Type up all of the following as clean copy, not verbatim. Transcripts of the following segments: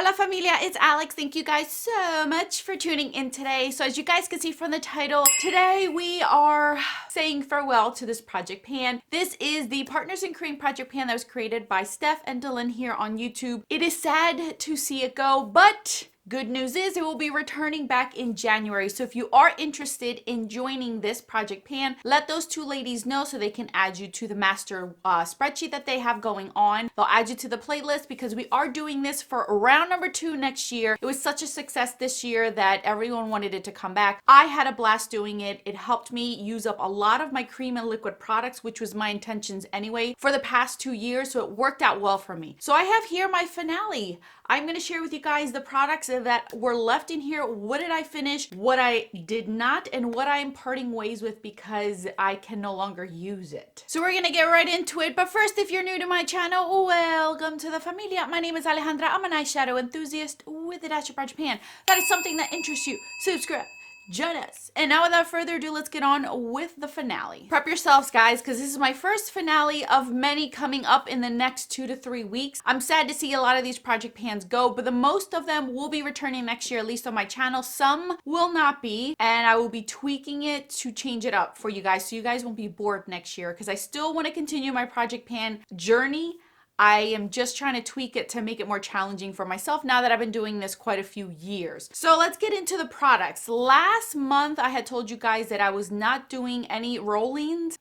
Hola familia, it's Alex. Thank you guys so much for tuning in today. So as you guys can see from the title, today we are saying farewell to this project pan. This is the Partners in Cream project pan that was created by Steph and Dylan here on YouTube. It is sad to see it go, but good news is it will be returning back in January. So if you are interested in joining this project pan, let those two ladies know so they can add you to the master spreadsheet that they have going on. They'll add you to the playlist because we are doing this for round number 2 next year. It was such a success this year that everyone wanted it to come back. I had a blast doing it. It helped me use up a lot of my cream and liquid products, which was my intentions anyway for the past 2 years. So it worked out well for me. So I have here my finale. I'm going to share with you guys the products that were left in here. What did I finish? What I did not, and what I'm parting ways with because I can no longer use it. So we're going to get right into it. But first, if you're new to my channel, welcome to the familia. My name is Alejandra. I'm an eyeshadow enthusiast with a dash of Project Pan. That is something that interests you. Subscribe. Join us. And now without further ado, let's get on with the finale. Prep yourselves, guys, because this is my first finale of many coming up in the next 2 to 3 weeks. I'm sad to see a lot of these project pans go, but the most of them will be returning next year, at least on my channel. Some will not be, and I will be tweaking it to change it up for you guys so you guys won't be bored next year, because I still want to continue my project pan journey. I am just trying to tweak it to make it more challenging for myself now that I've been doing this quite a few years. So let's get into the products. Last month, I had told you guys that I was not doing any roll-ins,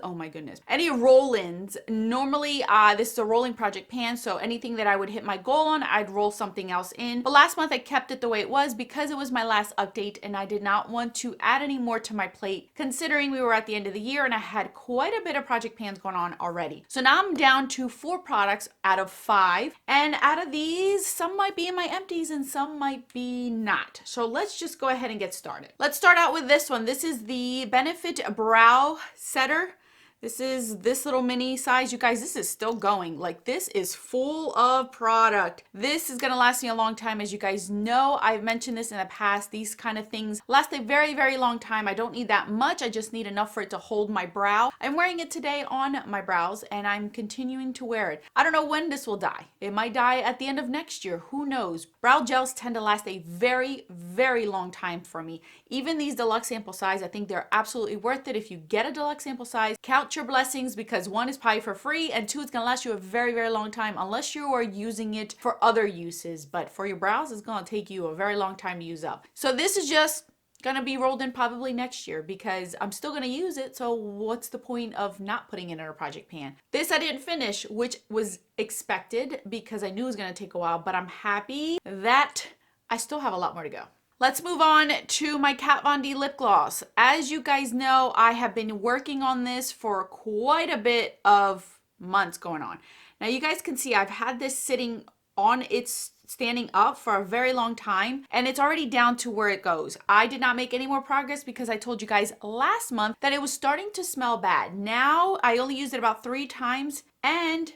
oh my goodness, any roll-ins. Normally, this is a rolling project pan, so anything that I would hit my goal on, I'd roll something else in. But last month, I kept it the way it was because it was my last update and I did not want to add any more to my plate, considering we were at the end of the year and I had quite a bit of project pans going on already. So now I'm down to 4 products out of 5, and out of these, some might be in my empties and some might be not. So let's just go ahead and get started. Let's start out with this one. This is the Benefit Brow Setter. This is this little mini size. You guys, this is still going. Like, this is full of product. This is gonna last me a long time. As you guys know, I've mentioned this in the past. These kind of things last a very, very long time. I don't need that much. I just need enough for it to hold my brow. I'm wearing it today on my brows and I'm continuing to wear it. I don't know when this will die. It might die at the end of next year. Who knows? Brow gels tend to last a very, very long time for me. Even these deluxe sample size, I think they're absolutely worth it. If you get a deluxe sample size, count your blessings, because 1 is probably for free and 2, it's gonna last you a very, very long time unless you are using it for other uses. But for your brows, it's gonna take you a very long time to use up. So this is just gonna be rolled in probably next year because I'm still gonna use it. So what's the point of not putting it in a project pan? This I didn't finish, which was expected because I knew it was gonna take a while, but I'm happy that I still have a lot more to go. Let's move on to my Kat Von D lip gloss. As you guys know, I have been working on this for quite a bit of months going on. Now you guys can see I've had this sitting on its standing up for a very long time and it's already down to where it goes. I did not make any more progress because I told you guys last month that it was starting to smell bad. Now I only used it about 3 times and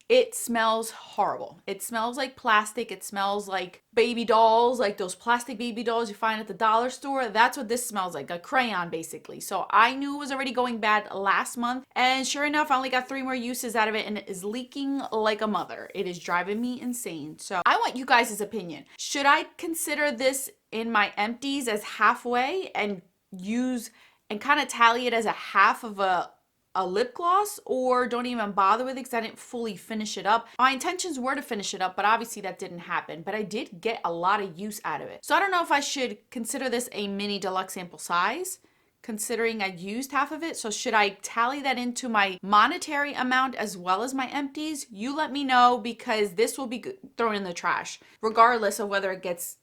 it smells horrible. It smells like plastic. It smells like baby dolls, like those plastic baby dolls you find at the dollar store. That's what this smells like, a crayon basically. So I knew it was already going bad last month. And sure enough, I only got 3 more uses out of it and it is leaking like a mother. It is driving me insane. So I want you guys' opinion. Should I consider this in my empties as halfway and use and kind of tally it as a half of a lip gloss, or don't even bother with it because I didn't fully finish it up? My intentions were to finish it up, but obviously that didn't happen. But I did get a lot of use out of it. So I don't know if I should consider this a mini deluxe sample size, considering I used half of it. So should I tally that into my monetary amount as well as my empties? You let me know, because this will be thrown in the trash, regardless of whether it gets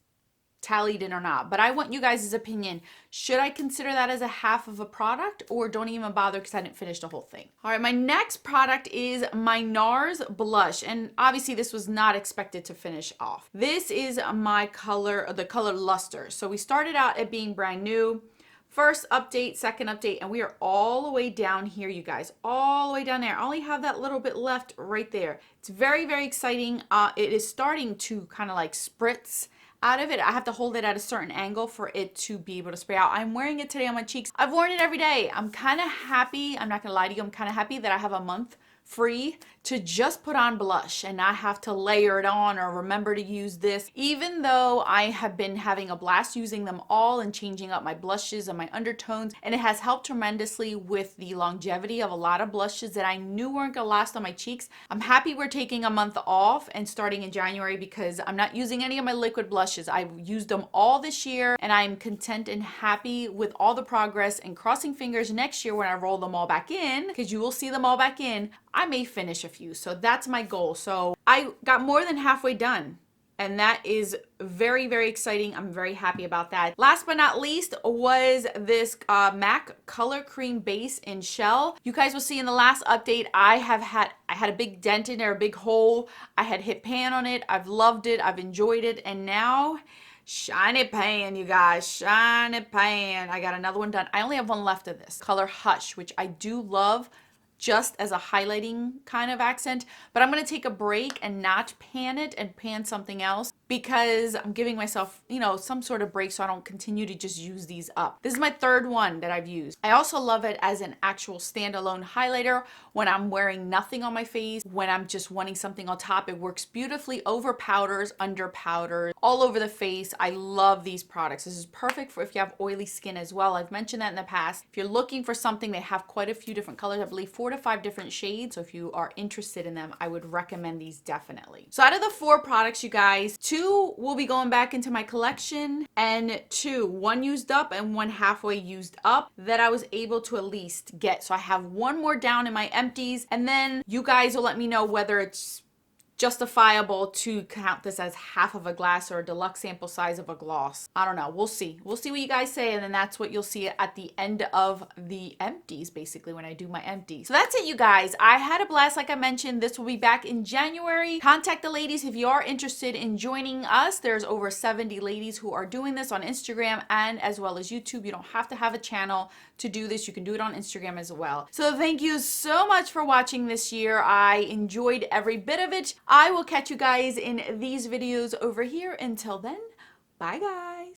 tallied in or not. But I want you guys' opinion. Should I consider that as a half of a product, or don't even bother because I didn't finish the whole thing? All right, my next product is my NARS blush, and obviously this was not expected to finish off. This is my color, the color Luster. So we started out at being brand new. First update, second update, and we are all the way down here, you guys, all the way down there. I only have that little bit left right there. It's very, very exciting. It is starting to kind of like spritz out of it. I have to hold it at a certain angle for it to be able to spray out. I'm wearing it today on my cheeks. I've worn it every day. I'm kind of happy. I'm not gonna lie to you. I'm kind of happy that I have a month free to just put on blush and not have to layer it on or remember to use this. Even though I have been having a blast using them all and changing up my blushes and my undertones, and it has helped tremendously with the longevity of a lot of blushes that I knew weren't gonna last on my cheeks. I'm happy we're taking a month off and starting in January because I'm not using any of my liquid blushes. I've used them all this year and I'm content and happy with all the progress, and crossing fingers next year when I roll them all back in, because you will see them all back in, I may finish a few. So that's my goal. So I got more than halfway done, and that is very, very exciting. I'm very happy about that. Last but not least was this MAC Color Cream Base in Shell. You guys will see in the last update, I had a big dent in there, a big hole. I had hit pan on it. I've loved it. I've enjoyed it. And now, shiny pan, you guys, shiny pan. I got another one done. I only have one left of this color Hush, which I do love just as a highlighting kind of accent, but I'm going to take a break and not pan it and pan something else because I'm giving myself, you know, some sort of break so I don't continue to just use these up. This is my third one that I've used. I also love it as an actual standalone highlighter when I'm wearing nothing on my face, when I'm just wanting something on top. It works beautifully over powders, under powders, all over the face. I love these products. This is perfect for if you have oily skin as well. I've mentioned that in the past. If you're looking for something, they have quite a few different colors, I believe 4 to 5 different shades. So if you are interested in them, I would recommend these definitely. So out of the 4 products, you guys, 2 will be going back into my collection, and 2, one used up and one halfway used up, that I was able to at least get. So I have 1 more down in my empties, and then you guys will let me know whether it's justifiable to count this as half of a glass or a deluxe sample size of a gloss. I don't know. We'll see. We'll see what you guys say, and then that's what you'll see at the end of the empties, basically, when I do my empties. So that's it, you guys. I had a blast, like I mentioned. This will be back in January. Contact the ladies if you are interested in joining us. There's over 70 ladies who are doing this on Instagram and as well as YouTube. You don't have to have a channel to do this. You can do it on Instagram as well. So thank you so much for watching this year. I enjoyed every bit of it. I will catch you guys in these videos over here. Until then, bye guys.